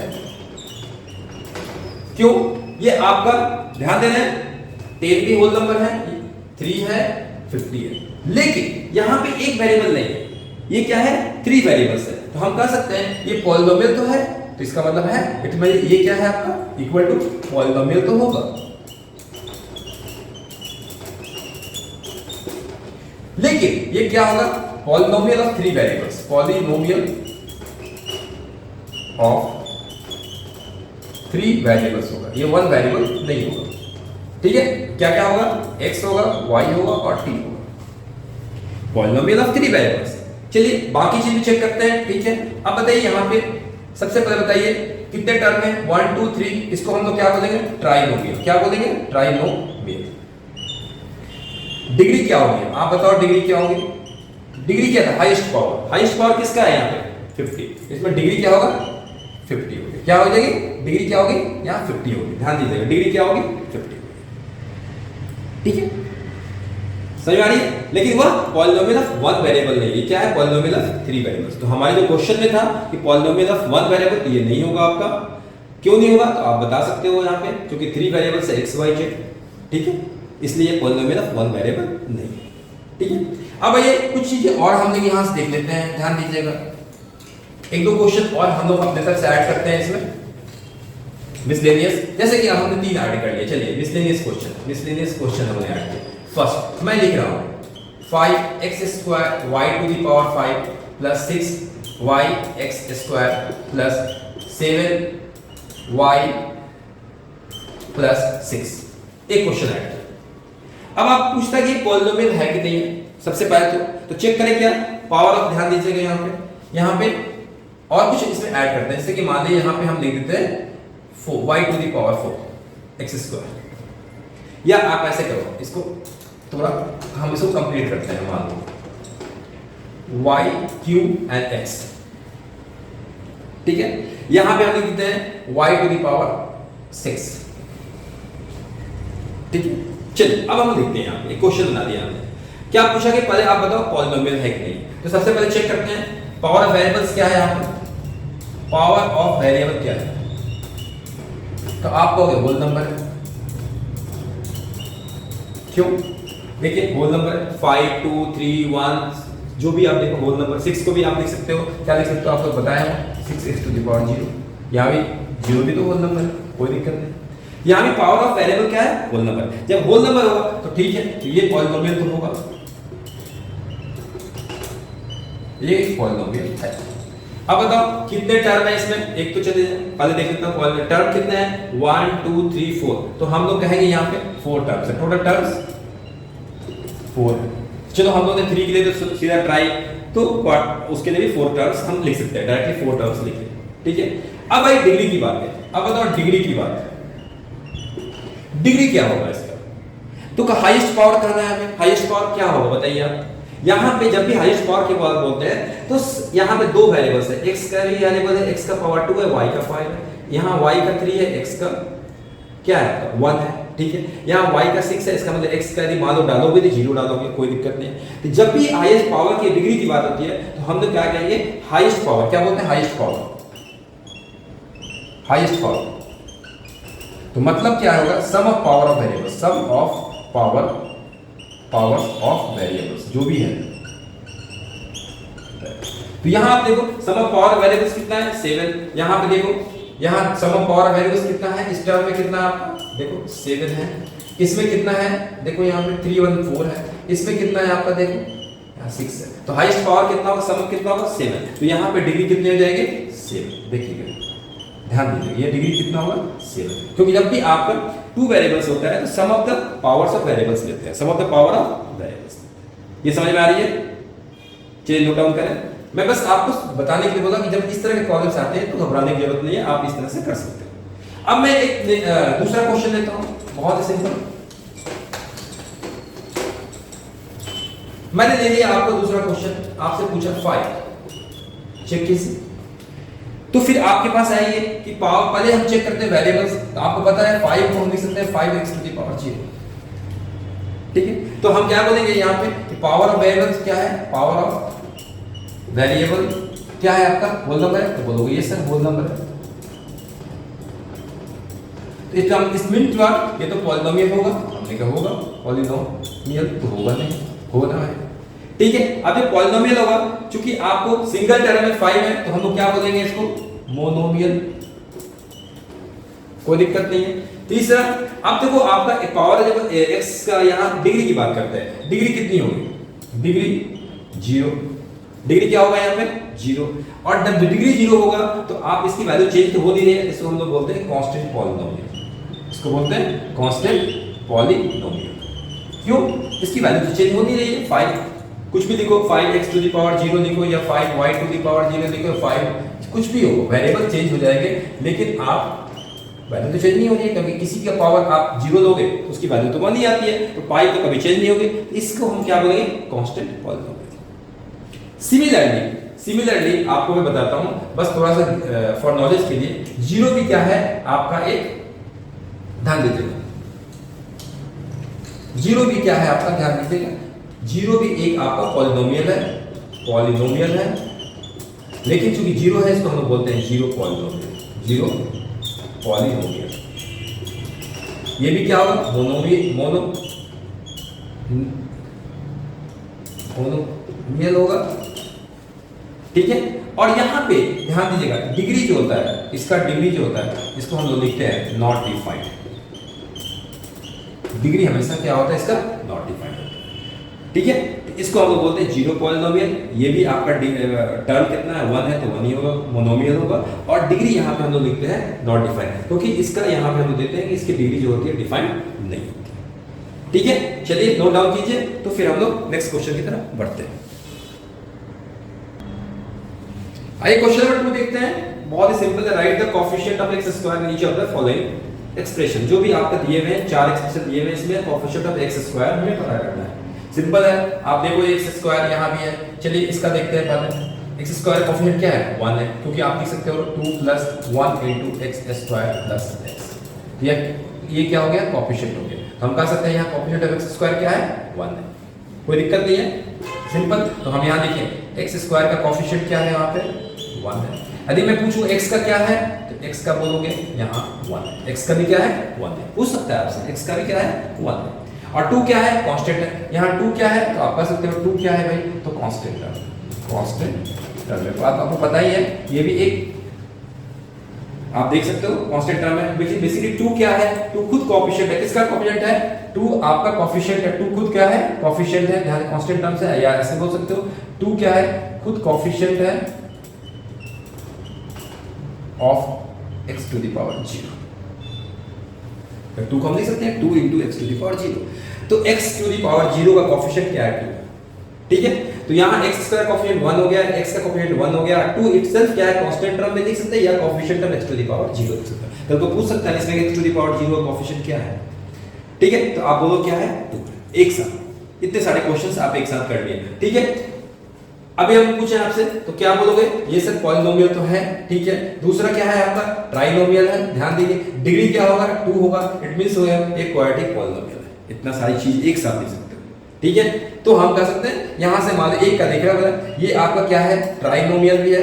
क्यों, ये आपका ध्यान देना है, 10 भी होल नंबर है, 3 है, 50 है, लेकिन यहां पे एक वेरिएबल नहीं है, ये क्या है, 3 वेरिएबल्स है। तो हम कह सकते हैं ये पॉलिनोमियल तो है, तो इसका मतलब है इट में ये क्या है आपका, इक्वल टू पॉलिनोमियल तो होगा। लेकिन ये क्या होगा, polynomial of 3 variables, polynomial of 3 variables होगा, ये 1 वेरिएबल नहीं होगा। ठीक है, क्या क्या होगा, x होगा, y होगा और t होगा, पॉलिनोमियल ऑफ 3 वेरिएबल्स। चलिए बाकी चीज भी चेक करते हैं। ठीक है, अब बताइए यहाँ पे सबसे पहले बताइए कितने टर्म है, 1 2 3, इसको हम लोग क्या बोलेंगे, ट्राइनोमियल। क्या बोलेंगे, ट्राइनोमियल। डिग्री क्या होगी, आप बताओ डिग्री क्या होगी, डिग्री क्या था, हाईएस्ट पावर। हाईएस्ट पावर किसका है यहाँ पे, 50, इसमें डिग्री क्या होगा, 50 होगी। क्या हो जाएगी डिग्री, क्या होगी यहाँ 50 होगी, ध्यान दीजिएगा, डिग्री क्या होगी 50 होगी। ठीक है, समझ आ रही है। लेकिन वह पॉलिनोमियल ऑफ 1 वेरिएबल नहीं, ये क्या है, पॉलिनोमियल ऑफ 3 वेरिएबल्स। तो हमारे जो क्वेश्चन में था कि पॉलिनोमियल ऑफ 1 वेरिएबल, तो ये नहीं होगा आपका। क्यों नहीं होगा, तो आप बता सकते हो यहाँ पे, क्योंकि 3 वेरिएबल्स है x y z। ठीक है, इसलिए पॉलिनोमियल ऑफ 1 वेरिएबल नहीं है। ठीक है, अब ये कुछ चीजें और हम लोग यहाँ से देख लेते हैं, ध्यान दीजिएगा। एक दो क्वेश्चन और हम लोग अपने तरफ से ऐड करते हैं इसमें, मिसलेनियस। जैसे कि हमने 3 ऐड कर लिए, चलिए मिसलेनियस क्वेश्चन हमने ऐड किया। फर्स्ट मैं लिख रहा हूं 5x² y to the power 5 plus 6yx² plus 7y plus 6। एक क्वेश्चन ऐड किया। अब आप पूछता है कि पॉलिनोमियल है कि नहीं है। सबसे पहले तो चेक करें क्या, पावर ऑफ, ध्यान दीजिएगा यहाँ पे और कुछ इसमें ऐड करते हैं। जैसे कि मान लीजिए यहाँ पे हम लिख देते हैं 4y to the power 4 x², या आप ऐसे करो, इसको थोड़ा हम इसको कंप्लीट करते हैं। मान लो y q and x, ठीक है, यहां पे हम लिख देते हैं y टू द पावर 6। ठीक है, चलिए अब हम देखते हैं, यहाँ पे एक क्वेश्चन बना दिया हमने। क्या पूछा कि पहले आप बताओ पॉलिनोमियल है कि नहीं। तो सबसे पहले चेक करते हैं पावर ऑफ वेरिएबल्स क्या है। यहाँ पे पावर ऑफ वेरिएबल क्या है, तो आप कहोगे होल नंबर है। क्यों, देखिए होल नंबर 5 2 3 1, जो भी आप देखो होल नंबर। 6 को भी आप लिख सकते हो, क्या लिख सकते हो आपको बताया है 6x टू द पावर 0। यहाँ भी 0 भी तो होल नंबर है, कोई दिक्कत नहीं। यहाँ भी पावर ऑफ वेरिएबल क्या है, होल नंबर। जब होल नंबर होगा तो ठीक है, तो ये पॉलिनोमियल तो होगा, ये पॉलिनोमियल है। अब बताओ कितने टर्म है इसमें, एक तो चलिए पहले देख लेते हैं टर्म कितने हैं, 1 2 3 4। तो हम लोग कहेंगे यहाँ पे 4 टर्म्स है, टोटल टर्म्स 4 है। चलो हम लोग ने 3 के लिए तो सीधा ट्राई, तो उसके लिए भी 4 टर्म्स हम लिख सकते हैं, डायरेक्टली 4 टर्म्स लिख लें, ठीक है। अब भाई डिग्री की बात है, अब बताओ डिग्री की बात, डिग्री क्या होगा इसका? तो हाईएस्ट पावर कहना है हमें, हाईएस्ट पावर क्या होगा बताइए आप। यहां पे जब भी हाईएस्ट पावर की बात बोलते हैं तो यहां पे दो वेरिएबल्स है, x का भी वेरिएबल है, x का पावर 2 है, y का 5 है, यहां y का 3 है, x का क्या है आपका 1 है, ठीक है। यहां y का 6 है, इसका मतलब x का यदि मान लो डालोगे तो 0 डालोगे, कोई दिक्कत नहीं। तो जब भी हाईएस्ट पावर की डिग्री की बात होती है तो हम लोग क्या कहेंगे, हाईएस्ट पावर, क्या बोलते हैं, हाईएस्ट पावर, हाईएस्ट पावर। तो मतलब क्या होगा, sum of power of variables, sum of power of variables जो भी है। तो यहां आप देखो सम ऑफ पावर वेरिएबल्स कितना है 7, यहां पे देखो यहां सम ऑफ पावर वेरिएबल्स कितना है, इस टर्म में कितना है आपका देखो 7 है, इसमें कितना है देखो यहां पे 3 1 4 है, इसमें कितना है आपका देखो यहां 6 है। तो हाईएस्ट पावर कितना होगा, सम कितना होगा 7। तो यहां पे डिग्री कितनी हो जाएगी 7, देखिएगा ध्यान दीजिए ये डिग्री कितना होगा 7, क्योंकि जब भी आपका 2 वेरिएबल्स होता है तो sum of the powers of variables लेते हैं, sum of the power of variables. ये समझ में आ रही है, चलिए नोट डाउन करें। मैं बस आपको बताने के लिए बोला कि जब इस तरह के प्रॉब्लम्स आते हैं तो घबराने की जरूरत नहीं है, आप इस तरह से कर सकते हो। अब मैं एक दूसरा क्वेश्चन लेता हूं, बहुत ही सिंपल। मैंने ले लिया आपको दूसरा क्वेश्चन, आपसे पूछा 5, चेक कीजिए। तो फिर आपके पास आइए कि पावर, पहले हम चेक करते हैं वेरिएबल्स। तो आपको पता है 5 को हम लिख सकते हैं 5x टू द पावर 0, ठीक है। तो हम क्या बोलेंगे यहाँ पे कि पावर ऑफ वेरिएबल्स क्या है, पावर ऑफ वेरिएबल क्या है आपका, होल नंबर है, तो बोलोगे ये सर होल नंबर है। तो इसका इस मिनट बाद ये तो पॉलिनोमियल होगा, हमने कहा होगा पॉलिनोमियल, तो होगा नहीं, होना है, ठीक है। अब ये पॉलिनोमियल होगा, क्योंकि आपको सिंगल टर्म में 5 है तो हम लोग क्या बोलेंगे इसको, मोनोमियल, कोई दिक्कत नहीं है। तीसरा, अब देखो आपका पावर जब x का यहां डिग्री की बात करते हैं, डिग्री कितनी होगी, डिग्री 0, डिग्री क्या होगा यहाँ पे 0, और जब डिग्री 0 होगा तो आप इसकी वैल्यू चेंज तो हो नहीं रही है, इसको हम लोग बोलते हैं कांस्टेंट पॉलिनोमियल, इसको बोलते हैं कांस्टेंट पॉलिनोमियल। क्यों, इसकी वैल्यू तो चेंज हो नहीं रही है, 5 कुछ भी लिखो, 5x टू द पावर 0 लिखो या 5y टू द पावर 0 लिखो, 5 कुछ भी हो, वेरिएबल चेंज हो जाएंगे लेकिन आप वैल्यू तो चेंज नहीं हो रही है, क्योंकि किसी का पावर आप 0 लोगे तो उसकी वैल्यू तो 1 ही आती है, तो पाई तो कभी चेंज नहीं होगी, इसको हम क्या बोलेंगे, कांस्टेंट पॉलिनोमियल। सिमिलरली आपको मैं बताता हूं, बस थोड़ा सा फॉर नॉलेज के लिए, 0 भी क्या है आपका एक, ध्यान दीजिएगा 0 भी क्या है आपका, ध्यान दीजिएगा 0 भी एक आपका पॉलिनोमियल है, लेकिन चूंकि 0 है इसको हम लोग बोलते हैं 0 पॉलिनोमियल, 0 पॉलिनोमियल। ये भी क्या होगा, मोनोमियल होगा, ठीक है। और यहां पे ध्यान दीजिएगा डिग्री जो होता है, इसका डिग्री जो होता है इसको हम लोग लिखते हैं नॉट डिफाइंड, डिग्री हमेशा क्या होता है इसका, नॉट डिफाइंड होता है, ठीक है। इसको हम लोग बोलते हैं 0 पॉलिनोमियल। ये भी आपका टर्म कितना है 1 है तो 1 ही होगा, मोनोमियल होगा। और डिग्री यहाँ पे हम लोग लिखते हैं नॉट डिफाइंड, क्योंकि इसका यहाँ पे हम लोग देते हैं कि इसकी डिग्री जो होती है डिफाइंड नहीं होती, ठीक है। चलिए नोट डाउन कीजिए, तो फिर हम लोग नेक्स्ट क्वेश्चन की तरफ बढ़ते हैं। आइए क्वेश्चन नंबर 2 देखते हैं, बहुत ही सिंपल है। Right the coefficient of x square in each of the following expression. जो भी आपका दिए हुए हैं 4 एक्सप्रेशन दिए हुए हैं, इसमें कोएफिशिएंट ऑफ x स्क्वायर हमें पता करना है। सिंपल है, आप देखो x स्क्वायर यहां भी है, चलिए इसका देखते हैं पहले। x स्क्वायर कोएफिशिएंट क्या है 1 है, क्योंकि आप लिख सकते हो 2 + 1 * x स्क्वायर + x। ये क्या हो गया, कोएफिशिएंट हो गया। तो हम कह सकते हैं यहां कोएफिशिएंट ऑफ x स्क्वायर क्या है 1 है, कोई दिक्कत नहीं है, सिंपल। तो हम यहां देखिए x स्क्वायर का कोएफिशिएंट क्या है, यहां पे 1 है। यदि मैं पूछूं x का क्या है, तो x का बोलोगे यहाँ 1 है, x का भी क्या है 1 है, पूछ सकता है आपसे, x का भी क्या है 1 है। और 2 क्या है, कांस्टेंट है। यहाँ 2 क्या है, तो आप कह सकते हो 2 क्या है भाई, तो कांस्टेंट है, कांस्टेंट टर्म है। तो आपको पता ही है, ये भी एक आप देख सकते हो कांस्टेंट टर्म है। बेसिकली 2 क्या है, 2 खुद कोएफिशिएंट है, किसका कोएफिशिएंट है 2, आपका कोएफिशिएंट है 2 खुद क्या है, कोएफिशिएंट है, ध्यान कांस्टेंट टर्म से, या ऐसे बोल सकते हो 2 क्या है, खुद कोएफिशिएंट है of x to the power 0। 2 को हम लिख सकते हैं 2 * x टू द पावर 0। तो x टू द पावर 0 का कोएफिशिएंट क्या है 2, ठीक है। तो यहाँ x स्क्वायर कोएफिशिएंट 1 हो गया, x का कोएफिशिएंट 1 हो गया, 2 इटसेल्फ क्या है कांस्टेंट टर्म में लिख सकते हैं या coefficient term x to the power 0 लिख सकते हैं। तो पूछ सकता है इसमें x टू द पावर 0 का कोएफिशिएंट क्या है, ठीक है। तो आप बोलो क्या है 2, एक साथ इतने सारे क्वेश्चंस आप एक साथ कर लिए, ठीक है। अभी हम पूछे आपसे तो क्या बोलोगे, ये सब पॉलिनोमियल तो है, ठीक है। दूसरा क्या है आपका ट्राइनोमियल है, ध्यान दीजिए डिग्री क्या होगा 2 होगा, इट मींस हो गया एक क्वाड्रेटिक पॉलिनोमियल है। इतना सारी चीज एक साथ लिख सकते हो, ठीक है। तो हम कह सकते हैं यहां से मान लो एक का देख रहा है, ये आपका क्या है ट्राइनोमियल भी है,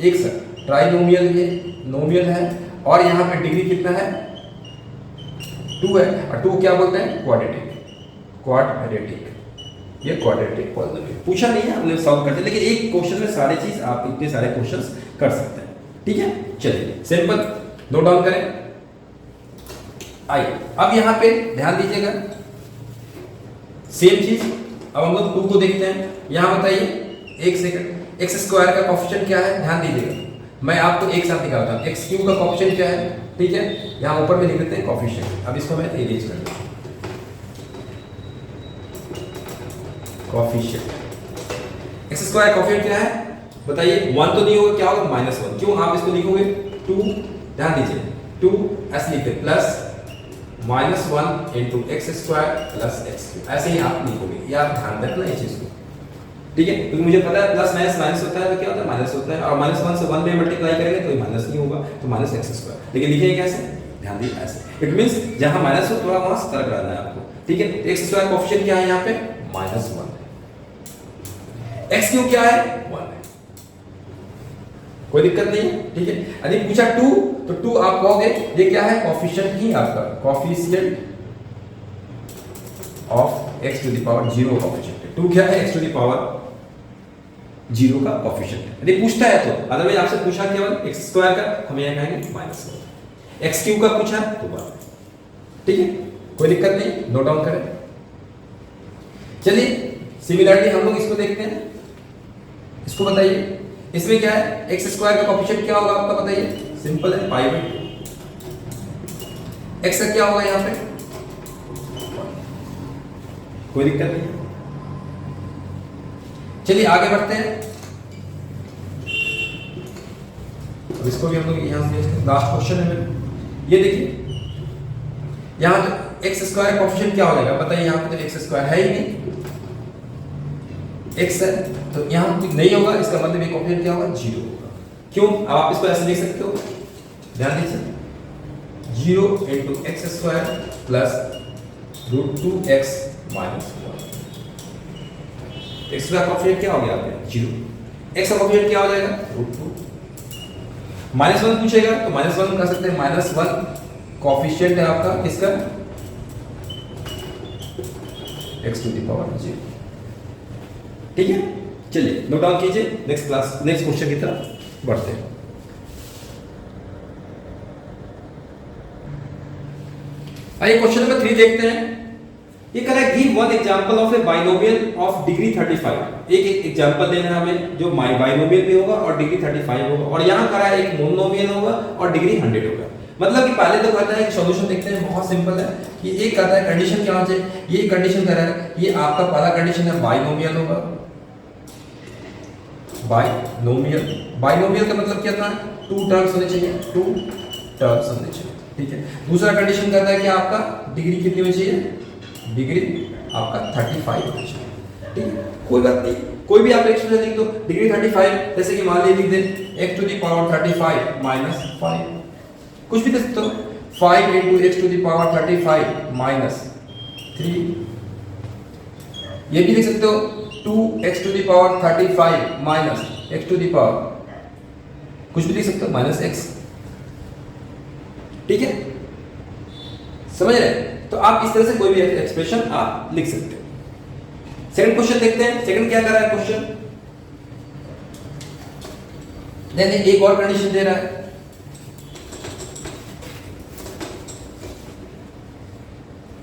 एक साथ ट्राइनोमियल भी है, नोमियल है, और यहां पे डिग्री कितना है 2 है, और 2 क्या बोलते हैं क्वाड्रेटिक, ये क्वाड्रेटिक पॉलिनोमियल पूछा नहीं है, हमने सॉल्व करते, लेकिन एक क्वेश्चन में सारे चीज आप इतने सारे क्वेश्चंस कर सकते हैं, ठीक है। चलिए सिंपल नोट डाउन करें। आइए अब यहां पे ध्यान दीजिएगा, सेम चीज अब हम लोग 2 को देखते हैं। यहां बताइए एक सेकंड, x स्क्वायर का कोएफिशिएंट क्या है, ध्यान दीजिएगा, मैं आपको एक साथ निकालता हूं। x क्यूब का कोएफिशिएंट क्या है, ठीक है, यहां ऊपर में लिख देते हैं कोएफिशिएंट। अब इसको मैं इरेज कर दूं, कोएफिशिएंट x स्क्वायर कोएफिशिएंट क्या है बताइए, 1 तो नहीं होगा, क्या होगा -1, क्यों आप इसको लिखोगे 2, ध्यान दीजिए 2 ऐसे लिखते plus -1 into x square plus x cube, ऐसे ही आप लिखोगे, ये आप ध्यान रखना इस चीज को, ठीक है। क्योंकि मुझे पता है प्लस माइनस माइनस होता है तो क्या होता है माइनस होता है, और -1 से 1 में मल्टीप्लाई करेंगे तो ये माइनस नहीं होगा, तो -x स्क्वायर, लेकिन लिखेंगे कैसे, ध्यान दीजिए ऐसे, इट मींस जहां माइनस हो थोड़ा वहां सतर्क रहना है आपको, ठीक है। x स्क्वायर कोएफिशिएंट क्या है यहां पे -1, x क्यूब क्या है 1 है, कोई दिक्कत नहीं है, ठीक है। यदि पूछा 2 तो 2 आप कहोगे ये क्या है कोएफिशिएंट ही आपका, coefficient of x to the power 0 coefficient है, 2 क्या है x टू द पावर 0 का कोएफिशिएंट है। यदि पूछता है तो, अदरवाइज आपसे पूछा केवल x स्क्वायर का, हम यहां कहेंगे -1, x क्यूब का पूछा तो 1, ठीक है, कोई दिक्कत नहीं, नोट डाउन करें। चलिए सिमिलरिटी हम लोग इसको देखते हैं, इसको बताइए, इसमें क्या है x स्क्वायर का कोएफिशिएंट क्या होगा आपका बताइए, सिंपल है π/2, x का क्या होगा यहां पे, कोई दिक्कत नहीं। चलिए आगे बढ़ते हैं, अब इसको भी हम लोग यहां से देखते हैं, लास्ट क्वेश्चन है मेरा, ये देखिए यहां तो x स्क्वायर कोएफिशिएंट क्या हो जाएगा बताइए, यहां पे तो x स्क्वायर है ही नहीं, x है तो यहां कुछ नहीं होगा, इसका मतलब ये कोएफिशिएंट क्या होगा 0 होगा, क्यों, अब आप इसको ऐसे लिख सकते हो, ध्यान दीजिए 0 into x square plus √2x minus 1, x का कोएफिशिएंट क्या हो गया आपके 0, x का कोएफिशिएंट क्या हो जाएगा √2, -1 पूछेगा तो -1 कर सकते हैं, -1 कोएफिशिएंट है आपका किसका x टू द पावर 0, ठीक है। चलिए नोट डाउन कीजिए, नेक्स्ट क्लास नेक्स्ट क्वेश्चन की तरफ बढ़ते हैं। आइए क्वेश्चन नंबर 3 देखते हैं, ये कह रहा है give one example of A binomial of degree 35, एक एग्जांपल देना है हमें जो बाइनोमियल भी होगा और डिग्री 35 होगा, और यहां कह रहा है एक मोनोमियल होगा और डिग्री 100 होगा। मतलब कि पहले तो कहता है कि सॉल्यूशन देखते हैं, बहुत सिंपल है कि एक कहता है कंडीशन क्या होना चाहिए, ये कंडीशन कह रहा है, ये आपका पहला कंडीशन है बाइनोमियल होगा, बाइनोमियल, बाइनोमियल का मतलब क्या था 2 टर्म्स होने चाहिए, 2 टर्म्स होने चाहिए, ठीक है। दूसरा कंडीशन कहता है कि आपका डिग्री कितनी होनी चाहिए, डिग्री आपका 35 होनी चाहिए, ठीक है। कोई बात नहीं, कोई भी आप एक्सप्रेशन लिख दो, डिग्री 35 जैसे कि मान लीजिए लिख दे x to the power 35 minus 5, कुछ भी दे सकते हो, 5 into x to the power 35 minus 3, ये भी लिख सकते हो 2x to the power 35 minus x to the power, कुछ भी लिख सकते हो माइनस x, ठीक है, समझ रहे। तो आप इस तरह से कोई भी एक्सप्रेशन आप लिख सकते हो। सेकंड क्वेश्चन देखते हैं, सेकंड क्या कर रहा है क्वेश्चन, देखिए एक और कंडीशन दे रहा है,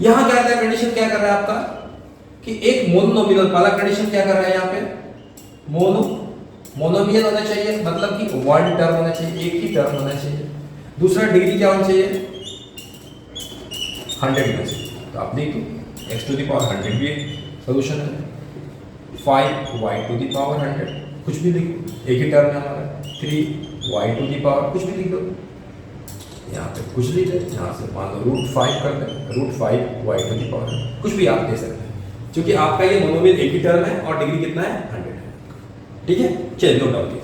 यहां क्या है कंडीशन क्या कर रहा है आपका कि एक मोनोमियल, पहला कंडीशन क्या कर रहा है यहाँ पे मोनोमियल होना चाहिए, मतलब कि 1 टर्म होना चाहिए, एक ही टर्म होना चाहिए। दूसरा डिग्री क्या होना चाहिए 100 होना चाहिए, तो आप देखो x टू द पावर 100 भी सॉल्यूशन है, 5y टू दी पावर 100, कुछ भी लिख दो, एक ही टर्म है हमारा। 3y टू दी पावर, कुछ भी लिख दो, यहाँ पे कुछ लिख दे, यहाँ से मान लो √5 कर दें, √5y टू दी पावर, कुछ भी आप दे सकते हैं, क्योंकि आपका ये मोनोमियल एक ही टर्म है और डिग्री कितना है 100 है। ठीक है, चलिए नोट डाउन कीजिए।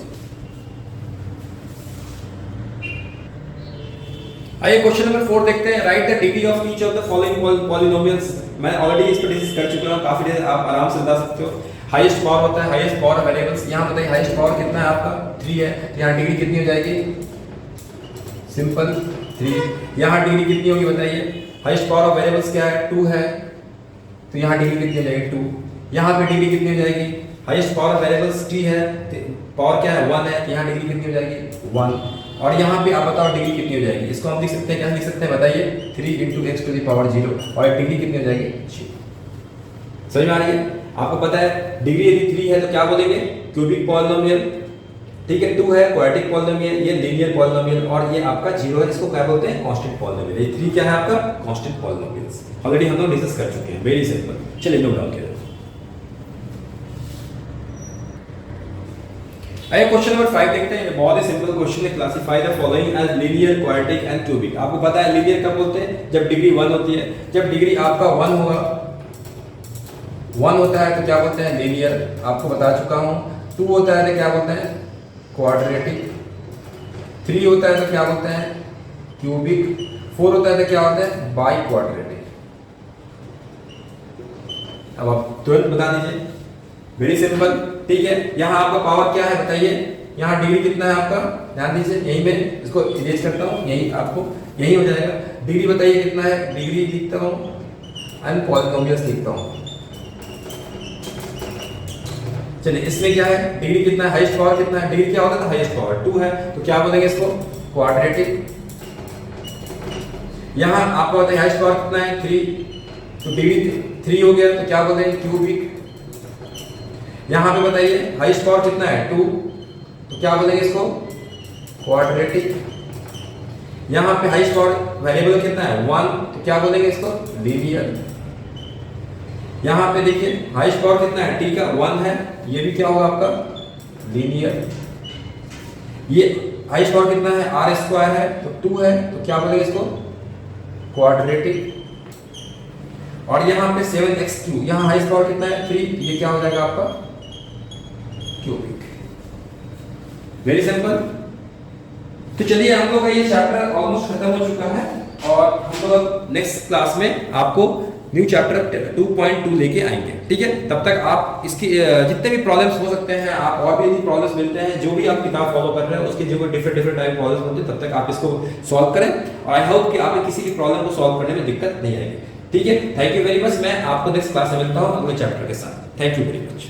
आइए क्वेश्चन नंबर 4 देखते हैं। Right the degree of each of the following polynomials. मैं ऑलरेडी इस पर डिस्कस कर चुका हूं, काफी देर आप आराम से बता सकते हो। हाईएस्ट पावर होता है, हाईएस्ट पावर वेरिएबल्स। यहां बताइए हाईएस्ट पावर कितना है आपका 3 है, तो यहां डिग्री कितनी हो जाएगी, सिंपल 3। यहां डिग्री कितनी होगी बताइए, हाईएस्ट पावर ऑफ वेरिएबल्स क्या है 2 है, तो यहां डिग्री कितनी हो जाएगी 2। यहां पे डिग्री कितनी हो जाएगी, highest power of variables t है, पावर क्या है 1 है, यहां डिग्री कितनी हो जाएगी 1। और यहाँ पे आप बताओ डिग्री कितनी हो जाएगी, इसको हम लिख सकते हैं, क्या लिख सकते हैं बताइए, 3 × x टू दी पावर 0, और डिग्री कितनी हो जाएगी 0। समझ में आ रही है? आपको पता है डिग्री यदि 3 है तो क्या बोलेंगे, क्यूबिक पॉलिनोमियल। ठीक है, 2 है क्वाड्रेटिक पॉलिनोमियल, ये लीनियर पॉलिनोमियल, और ये आपका 0 है, इसको क्या बोलते हैं कांस्टेंट पॉलिनोमियल। ये 3 क्या है आपका कांस्टेंट पॉलिनोमियल्स। ऑलरेडी हम लोग डिस्कस कर चुके हैं, वेरी सिंपल। चलिए नोट डाउन करें। आइए क्वेश्चन नंबर 5 देखते हैं। बहुत ही सिंपल क्वेश्चन है। Classify the following as linear, quadratic and cubic. आपको पता है लीनियर कब बोलते हैं, जब डिग्री 1 होती है। जब डिग्री आपका 1 होगा, 1 होता है तो क्या बोलते हैं लीनियर, आपको बता चुका हूं। 2 होता है तो क्या बोलते हैं क्वाड्रेटिक, 3 होता है तो क्या बोलते हैं क्यूबिक, 4 होता है तो क्या होता है बाई क्वाड्रेटिक। अब आप तुरंत बता दीजिए, वेरी सिंपल। ठीक है, यहाँ आपका पावर क्या है बताइए, यहाँ डिग्री कितना है आपका, ध्यान दीजिए, यही मैं इसको इरेज करता हूँ, यही आपको यही हो जाएगा। डिग्री बताइए कितना है, डिग्री लिखता हूँ एंड पॉलिनोमियल्स लिखता हूँ। चलिए इसमें क्या है, डिग्री कितना है, हाईएस्ट पावर कितना है, डिग्री क्या होता है हाईएस्ट पावर 2 है, तो क्या बोलेंगे इसको क्वाड्रेटिक। यहाँ आपको बताइए हाईएस्ट पावर कितना है 3, तो डिग्री 3 हो गया, तो क्या बोलेंगे क्यूबिक। यहां पे बताइए हाईएस्ट पावर कितना है 2, तो क्या बोलेंगे इसको क्वाड्रेटिक। यहां पे हाईएस्ट पावर वेरिएबल कितना है 1, तो क्या बोलेंगे इसको लीनियर। यहां पे देखिए हाईएस्ट पावर कितना है t का 1 है, ये भी क्या होगा आपका लीनियर। ये हाईएस्ट पावर कितना है r² है, तो 2 है, तो क्या बोलेंगे इसको क्वाड्रेटिक। और यहां पे 7x3, यहां हाईएस्ट पावर कितना है 3, ये क्या हो जाएगा आपका क्यूबिक। Very simple. तो चलिए हम लोग का ये चैप्टर ऑलमोस्ट खत्म हो चुका है, और हम लोग नेक्स्ट क्लास में आपको न्यू चैप्टर 2.2 लेके आएंगे। ठीक है, तब तक आप इसकी जितने भी प्रॉब्लम्स हो सकते हैं, आप और भी यदि प्रॉब्लम्स मिलते हैं, जो भी आप किताब फॉलो कर रहे हैं उसके जो कोई डिफरेंट टाइप प्रॉब्लम्स होते हैं, तब तक आप इसको सॉल्व करें, और आई होप कि आपको किसी भी प्रॉब्लम को सॉल्व करने में दिक्कत नहीं आएगी। ठीक है, थैंक यू वेरी मच। मैं आपको नेक्स्ट क्लास में मिलता हूँ अगले चैप्टर के साथ। Thank you very much.